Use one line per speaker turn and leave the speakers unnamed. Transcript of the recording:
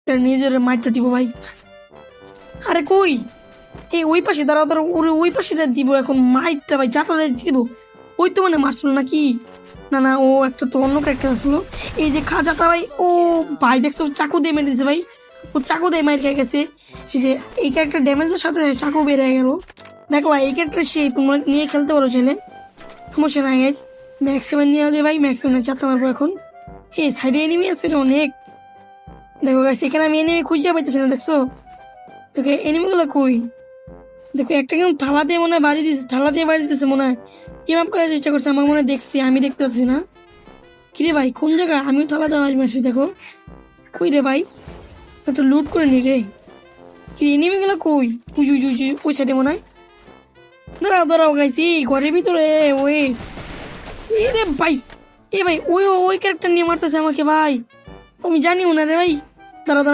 নিজের মাইটটা দিব ভাই। আরে কই এই ওই পাশে দাঁড়াও দাঁড়াও, ওরে ওই পাশে যা দিব এখন মাইটটা ভাই, যাতা দিব। ওই তো মানে মারছিল নাকি? না না, ও একটা তো অন্য ক্যারেক্টার আসলো। এই যে খাজাটা ভাই, ও ভাই দেখছো চাকু দিয়ে মেরে দিছে ভাই, ও চাকু দিয়ে মার খেয়ে গেছে। এই যে এই ক্যারেক্টার ড্যামেজের সাথে চাকু বের হয়ে গেল। দেখলা এই ক্যারেক্টার সেই তোমরা নিয়ে খেলতে পারো ছেলে, সমস্যা নাই গাইস। ম্যাক্সিমাম নিয়ে হলে ভাই ম্যাক্সিমাম চাতে পারবো এখন। এই সাইডে এনিমি আছে রে অনেক। দেখো গাইস এখানে আমি এনিমি খুঁজে পাইতেছি না, দেখছো? দেখো এনিমিগুলো কই? দেখো একটা কেমন থালা দিয়ে মনে হয় বাড়ি দিচ্ছে, থালা দিয়ে বাড়ি দিতেছে মনে হয়। কিম আপ করার চেষ্টা করছে, আমার মনে হয় দেখছি, আমি দেখতে পাচ্ছি না। কিরে ভাই কোন জায়গা? আমিও থালা দিয়ে বাড়ি মারছি, দেখো কই রে ভাই? তো লুট করে নি রে। কি এনিমিগুলো কই? উজু উজু উজু ওই সাইডে মনে হয়। দাঁড়াও দাঁড়াও গাইছি ঘরের ভিতরে। ওই এ রে ভাই, এ ভাই ওই ওই ক্যারেক্টার নিয়ে মারতেছে আমাকে ভাই, আমি জানিও না রে ভাই। দাঁড়া দাঁড়া